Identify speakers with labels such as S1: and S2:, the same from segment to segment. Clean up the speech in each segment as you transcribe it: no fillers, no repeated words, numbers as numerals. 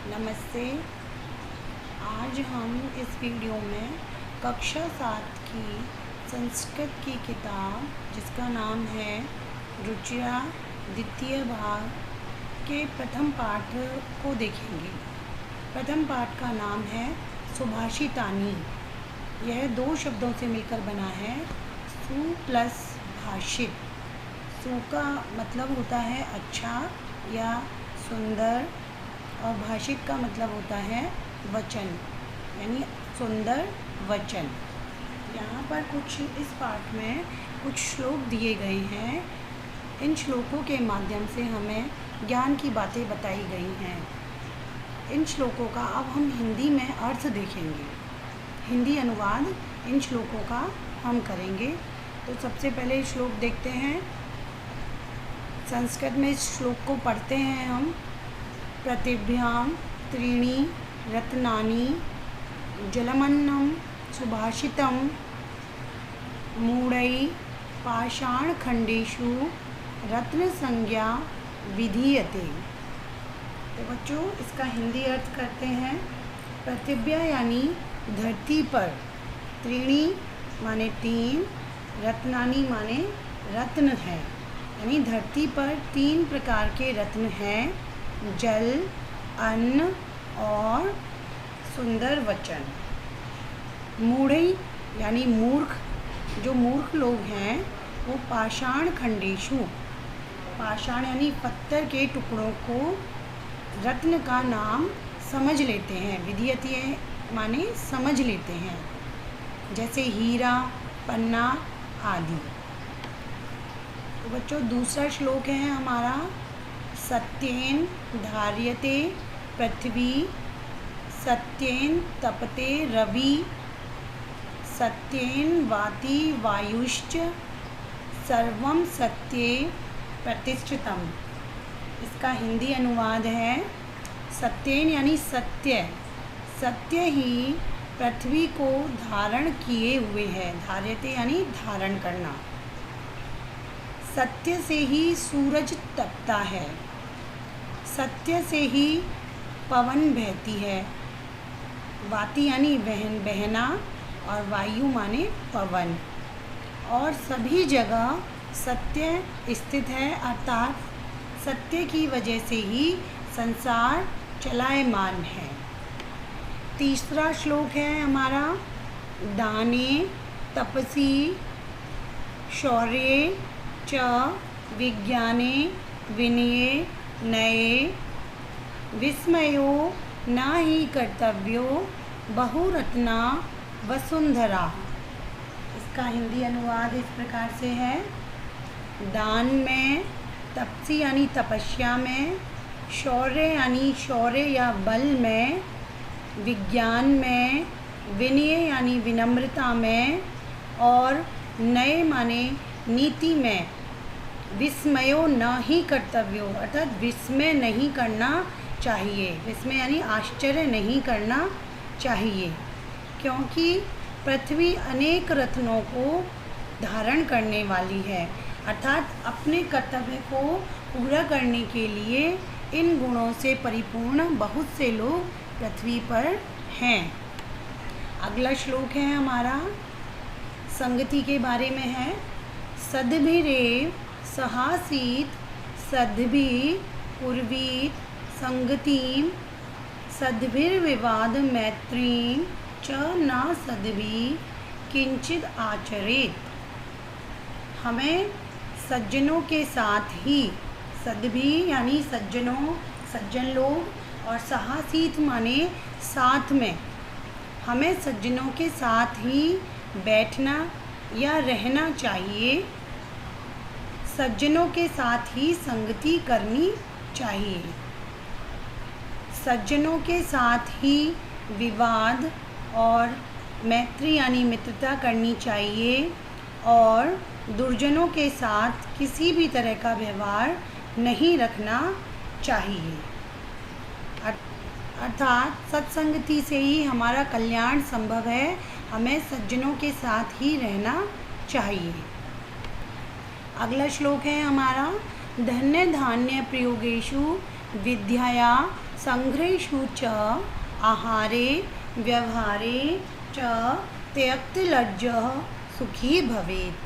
S1: नमस्ते। आज हम इस वीडियो में कक्षा 7 की संस्कृत की किताब जिसका नाम है रुचिरा द्वितीय भाग के प्रथम पाठ को देखेंगे। प्रथम पाठ का नाम है सुभाषितानि। यह दो शब्दों से मिलकर बना है, सु प्लस भाषित। सु का मतलब होता है अच्छा या सुंदर और भाषित का मतलब होता है वचन, यानी सुंदर वचन। यहाँ पर कुछ इस पाठ में कुछ श्लोक दिए गए हैं। इन श्लोकों के माध्यम से हमें ज्ञान की बातें बताई गई हैं। इन श्लोकों का अब हम हिंदी में अर्थ देखेंगे। हिंदी अनुवाद इन श्लोकों का हम करेंगे। तो सबसे पहले श्लोक देखते हैं। संस्कृत में इस श्लोक को पढ़ते हैं हम। पृथिव्यां त्रीणि रत्नानि जलमन्नं सुभाषितं मूढैः पाषाणखण्डेषु रत्नसंज्ञा विधीयते। तो बच्चों, इसका हिंदी अर्थ करते हैं। पृथिव्या यानी धरती पर, त्रीणि माने तीन, रत्नानि माने रत्न है, यानी धरती पर तीन प्रकार के रत्न हैं, जल, अन्न और सुंदर वचन। मूढ़ई यानी मूर्ख, जो मूर्ख लोग हैं वो पाषाण खंडेशु, पाषाण यानी पत्थर के टुकड़ों को रत्न का नाम समझ लेते हैं। विधीयते माने समझ लेते हैं, जैसे हीरा, पन्ना आदि। तो बच्चों, दूसरा श्लोक है हमारा। सत्येन धार्यते पृथ्वी, सत्येन तपते रवि, सत्येन वाति वायुश्च, सर्वं सत्ये प्रतिष्ठितम्। इसका हिंदी अनुवाद है, सत्येन यानी सत्य, सत्य ही पृथ्वी को धारण किए हुए है। धार्यते यानी धारण करना। सत्य से ही सूरज तपता है, सत्य से ही पवन बहती है। वाति यानी बहना और वायु माने पवन। और सभी जगह सत्य स्थित है, अर्थात सत्य की वजह से ही संसार चलायमान है। तीसरा श्लोक है हमारा। दाने तपसी शौर्ये च विज्ञाने विनये नये विस्मयो न ही कर्तव्यो बहुरत्ना वसुंधरा। इसका हिंदी अनुवाद इस प्रकार से है। दान में, तपसी यानी तपस्या में, शौर्य यानी शौर्य या बल में, विज्ञान में, विनय यानी विनम्रता में, और नए माने नीति में, विस्मयो न ही कर्तव्यो अर्थात विस्मय नहीं करना चाहिए। विस्मय यानी आश्चर्य नहीं करना चाहिए, क्योंकि पृथ्वी अनेक रत्नों को धारण करने वाली है। अर्थात अपने कर्तव्य को पूरा करने के लिए इन गुणों से परिपूर्ण बहुत से लोग पृथ्वी पर हैं। अगला श्लोक है हमारा, संगति के बारे में है। सद्भिरेव सहासीत सद्भिः कुर्वीत संगतिं, सद्भिर्विवाद मैत्रीं च न सद्भिः किंचित आचरेत। हमें सज्जनों के साथ ही, सद्भिः यानी सज्जनों, सज्जन लोग, और सहासीत माने साथ में, हमें सज्जनों के साथ ही बैठना या रहना चाहिए। सज्जनों के साथ ही संगति करनी चाहिए। सज्जनों के साथ ही विवाद और मैत्री यानी मित्रता करनी चाहिए, और दुर्जनों के साथ किसी भी तरह का व्यवहार नहीं रखना चाहिए। अर्थात सत्संगति से ही हमारा कल्याण संभव है। हमें सज्जनों के साथ ही रहना चाहिए। अगला श्लोक है हमारा। धन्य धान्य प्रयोगेषु विद्याया संग्रहेषु च आहारे व्यवहारे च त्यक्तलज्जः सुखी भवेत्।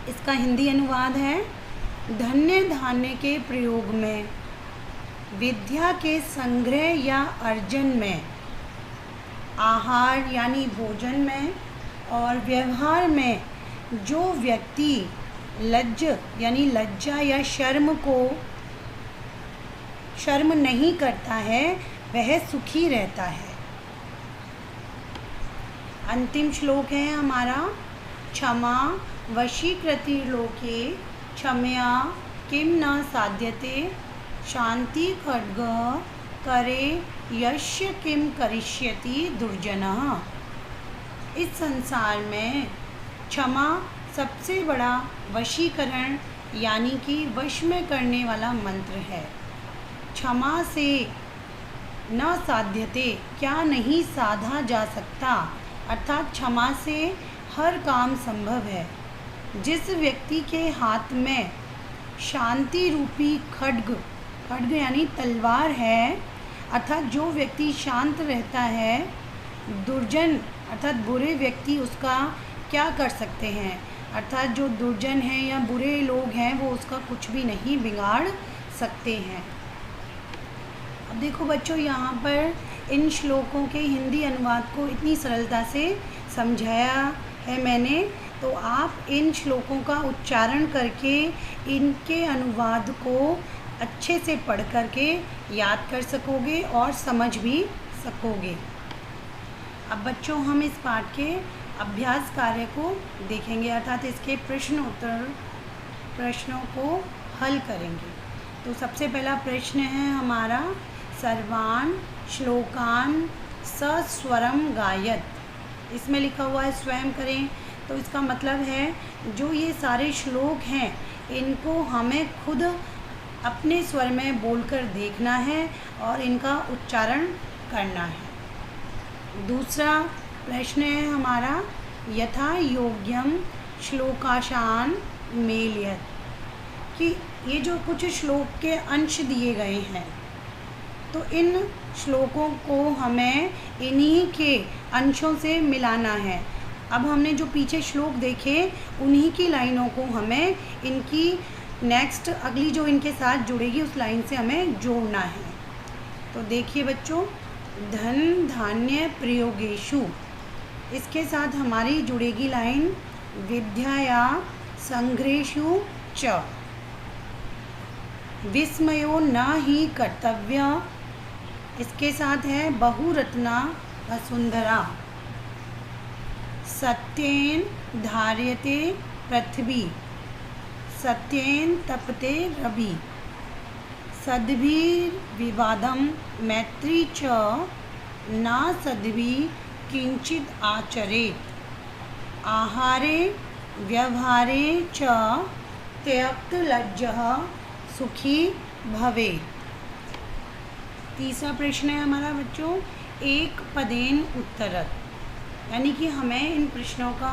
S1: इसका हिंदी अनुवाद है, धन्य धान्य के प्रयोग में, विद्या के संग्रह या अर्जन में, आहार यानी भोजन में और व्यवहार में जो व्यक्ति लज्ज यानी लज्जा या शर्म नहीं करता है वह सुखी रहता है। अंतिम श्लोक है हमारा, क्षमा वशीकृति लोके क्षमया किम न साध्यते शांति खड्ग करे यस्य किम करिष्यति दुर्जनः। इस संसार में क्षमा सबसे बड़ा वशीकरण यानी कि वश में करने वाला मंत्र है। क्षमा से न साध्यते क्या नहीं साधा जा सकता, अर्थात क्षमा से हर काम संभव है। जिस व्यक्ति के हाथ में शांति रूपी खड्ग यानी तलवार है, अर्थात जो व्यक्ति शांत रहता है, दुर्जन अर्थात बुरे व्यक्ति उसका क्या कर सकते हैं, अर्थात जो दुर्जन हैं या बुरे लोग हैं वो उसका कुछ भी नहीं बिगाड़ सकते हैं। अब देखो बच्चों, यहाँ पर इन श्लोकों के हिंदी अनुवाद को इतनी सरलता से समझाया है मैंने, तो आप इन श्लोकों का उच्चारण करके इनके अनुवाद को अच्छे से पढ़ करके याद कर सकोगे और समझ भी सकोगे। अब बच्चों, हम इस पाठ के अभ्यास कार्य को देखेंगे, अर्थात इसके प्रश्नों को हल करेंगे। तो सबसे पहला प्रश्न है हमारा, सर्वान श्लोकान सस्वरम गायत। इसमें लिखा हुआ है स्वयं करें, तो इसका मतलब है जो ये सारे श्लोक हैं इनको हमें खुद अपने स्वर में बोलकर देखना है और इनका उच्चारण करना है। दूसरा प्रश्न है हमारा, यथा योग्यम श्लोकाशान मेलयत, कि ये जो कुछ श्लोक के अंश दिए गए हैं तो इन श्लोकों को हमें इन्हीं के अंशों से मिलाना है। अब हमने जो पीछे श्लोक देखे उन्हीं की लाइनों को हमें इनकी नेक्स्ट अगली जो इनके साथ जुड़ेगी उस लाइन से हमें जोड़ना है। तो देखिए बच्चों, धन धान्य प्रयोगेषु, इसके साथ हमारी जुड़ेगी लाइन विद्याया संग्रहेषु च, विस्मयो न ही कर्तव्य, इसके साथ है बहुरत्ना वसुंधरा, सत्येन धार्यते पृथ्वी, सत्येन तपते रवि, सद्भिर्विवादं मैत्री च न सद्भि किंचित आचरेत्, आहारे व्यवहारे च त्यक्तलज्जः सुखी भवेत्। तीसरा प्रश्न है हमारा बच्चों, एक पदेन उत्तरत, यानी कि हमें इन प्रश्नों का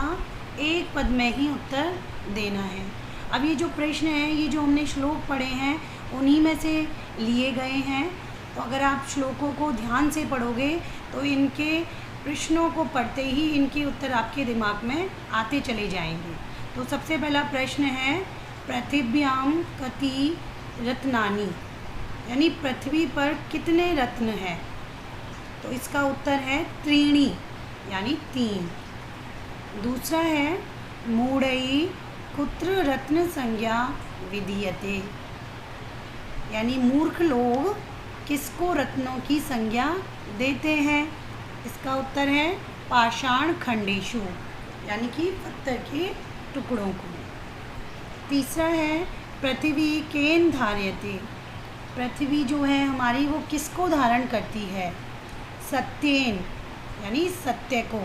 S1: एक पद में ही उत्तर देना है। अब ये जो प्रश्न हैं, ये जो हमने श्लोक पढ़े हैं उन्हीं में से लिए गए हैं। तो अगर आप श्लोकों को ध्यान से पढ़ोगे तो इनके प्रश्नों को पढ़ते ही इनके उत्तर आपके दिमाग में आते चले जाएंगे। तो सबसे पहला प्रश्न है, पृथिव्याम कति रत्नानि, यानी पृथ्वी पर कितने रत्न हैं। तो इसका उत्तर है त्रीणि, यानी 3। दूसरा है, मूढ़ई कुत्र रत्न संज्ञा विधीयते, यानी मूर्ख लोग किसको रत्नों की संज्ञा देते हैं। इसका उत्तर है पाषाण खंडेषु, यानी कि पत्थर के टुकड़ों को। तीसरा है, पृथ्वी केन धार्यते, पृथ्वी जो है हमारी वो किसको धारण करती है। सत्येन, यानी सत्य को।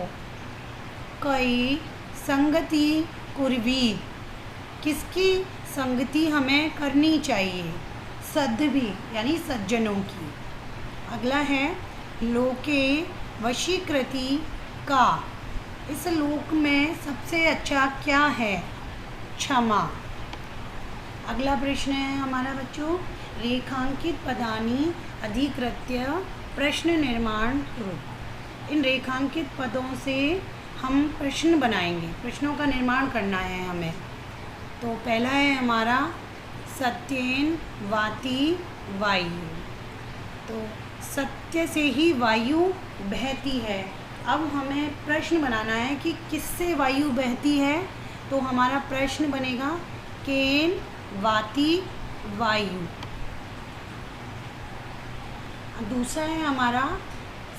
S1: कई संगति कुर्वी, किसकी संगति हमें करनी चाहिए। सद्भि, यानी सज्जनों की। अगला है, लोके वशीकृति का, इस लोक में सबसे अच्छा क्या है। क्षमा। अगला प्रश्न है हमारा बच्चों, रेखांकित पदानि अधिकृत्य प्रश्न निर्माण कुरु। इन रेखांकित पदों से हम प्रश्न बनाएंगे, प्रश्नों का निर्माण करना है हमें। तो पहला है हमारा सत्येन वाति वायु। तो सत्य से ही वायु बहती है। अब हमें प्रश्न बनाना है कि किससे वायु बहती है। तो हमारा प्रश्न बनेगा केन वाति वायु। दूसरा है हमारा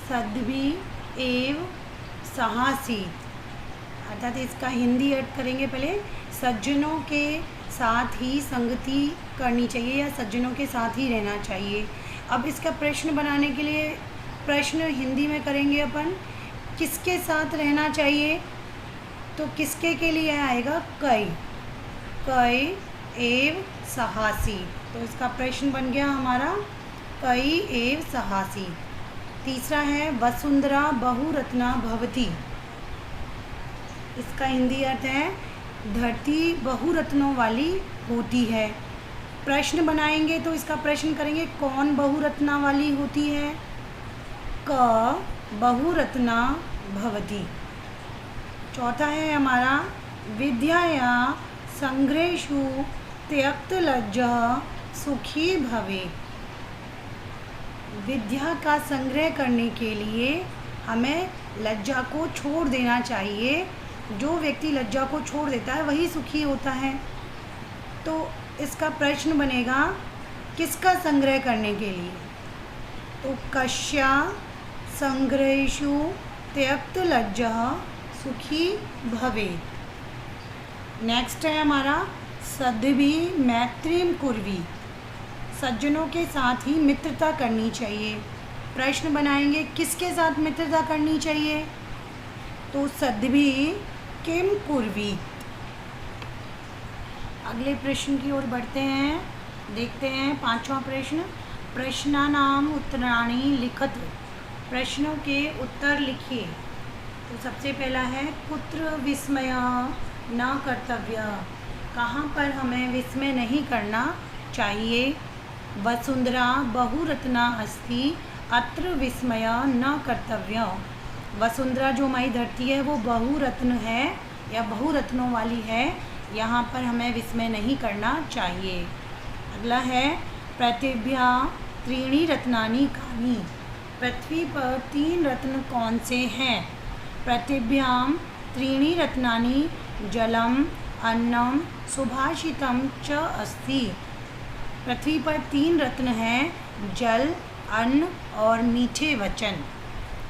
S1: सद्भिः एव सहासीत्, अर्थात इसका हिंदी अर्थ करेंगे। पहले सज्जनों के साथ ही संगति करनी चाहिए या सज्जनों के साथ ही रहना चाहिए। अब इसका प्रश्न बनाने के लिए प्रश्न हिंदी में करेंगे अपन, किसके साथ रहना चाहिए। तो किसके के लिए आएगा कई, कई एव सहासीत्। तो इसका प्रश्न बन गया हमारा कई एव सहासीत्। तीसरा है वसुंधरा बहुरत्ना भवति। इसका हिंदी अर्थ है धरती बहुरत्नों वाली होती है। प्रश्न बनाएंगे तो इसका प्रश्न करेंगे कौन बहुरत्ना वाली होती है। क बहुरत्ना भवति। चौथा है हमारा विद्याया संग्रहेषु त्यक्तलज्जः सुखी भवेत्। विद्या का संग्रह करने के लिए हमें लज्जा को छोड़ देना चाहिए। जो व्यक्ति लज्जा को छोड़ देता है वही सुखी होता है। तो इसका प्रश्न बनेगा किसका संग्रह करने के लिए। तो कस्या संग्रहेषु त्यक्तलज्जः सुखी भवेत्। नेक्स्ट है हमारा सद्भिः मैत्रीं कुर्वी। सज्जनों के साथ ही मित्रता करनी चाहिए। प्रश्न बनाएंगे किसके साथ मित्रता करनी चाहिए। तो सद्भिः किं कुर्वीत्। अगले प्रश्न की ओर बढ़ते हैं, देखते हैं पांचवा प्रश्न। प्रश्नानाम उत्तराणि लिखतु। प्रश्नों के उत्तर लिखिए। तो सबसे पहला है कुत्र विस्मयः न कर्तव्यः। कहाँ पर हमें विस्मय नहीं करना चाहिए। वसुंधरा बहुरत्ना अस्ति अत्र विस्मयः न कर्तव्यः। वसुंधरा जो हमारी धरती है वो बहुरत्न है या बहुरत्नों वाली है, यहाँ पर हमें विस्मय नहीं करना चाहिए। अगला है पृथिव्यां त्रीणि रत्नानि कानि। पृथ्वी पर 3 रत्न कौन से हैं। पृथिव्यां त्रीणि रत्नानि जलम अन्नम सुभाषितम च अस्ति। पृथ्वी पर 3 रत्न हैं, जल, अन्न और मीठे वचन।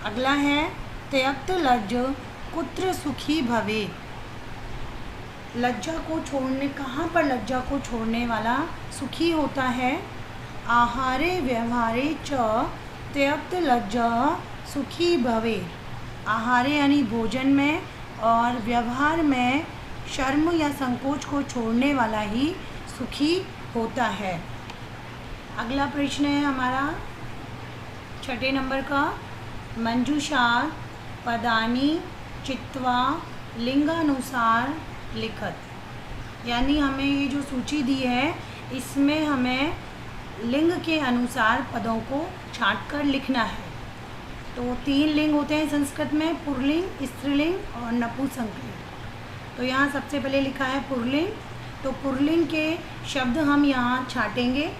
S1: अगला है त्यक्तलज्ज कुत्र सुखी भवेत्। लज्जा को छोड़ने, कहाँ पर लज्जा को छोड़ने वाला सुखी होता है। आहारे व्यवहारे च त्यक्तलज्जः सुखी भवेत्। आहारे यानी भोजन में और व्यवहार में शर्म या संकोच को छोड़ने वाला ही सुखी होता है। अगला प्रश्न है हमारा 6 नंबर का मंजूषात् पदानि चित्वा लिंगानुसार लिखत। यानी हमें ये जो सूची दी है इसमें हमें लिंग के अनुसार पदों को छांट कर लिखना है। तो 3 लिंग होते हैं संस्कृत में, पुल्लिंग, स्त्रीलिंग और नपुंसकलिंग। तो यहाँ सबसे पहले लिखा है पुल्लिंग। तो पुल्लिंग के शब्द हम यहाँ छाटेंगे।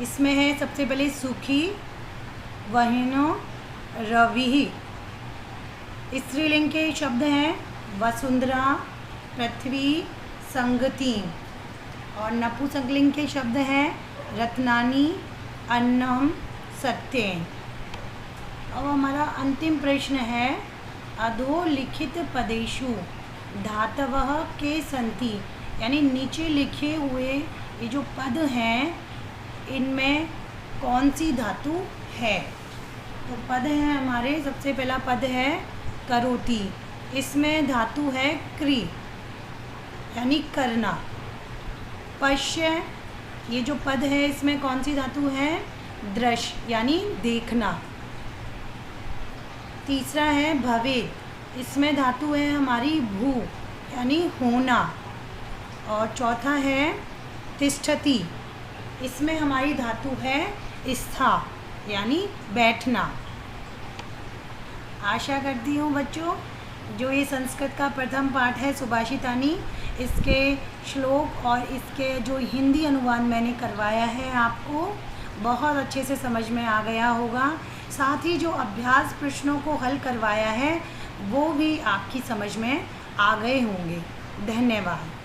S1: इसमें है सबसे पहले सुखी, वहिनो, रविः। स्त्रीलिंग के शब्द हैं वसुंधरा, पृथ्वी, संगति। और नपुंसकलिंग के शब्द हैं रत्नानि, अन्नम, सत्येन। अब हमारा अंतिम प्रश्न है अधोलिखित पदेषु धातवः के सन्ति। यानी नीचे लिखे हुए ये जो पद हैं इनमें कौन सी धातु है। तो पद है हमारे, सबसे पहला पद है करोति। इसमें धातु है क्री यानी करना। पश्य, ये जो पद है इसमें कौन सी धातु है। दृश्य यानी देखना। तीसरा है भवेत्, इसमें धातु है हमारी भू यानी होना। और चौथा है तिष्ठति, इसमें हमारी धातु है स्था, यानी बैठना। आशा करती हूँ बच्चों, जो ये संस्कृत का प्रथम पाठ है सुभाषितानी, इसके श्लोक और इसके जो हिंदी अनुवाद मैंने करवाया है आपको बहुत अच्छे से समझ में आ गया होगा। साथ ही जो अभ्यास प्रश्नों को हल करवाया है वो भी आपकी समझ में आ गए होंगे। धन्यवाद।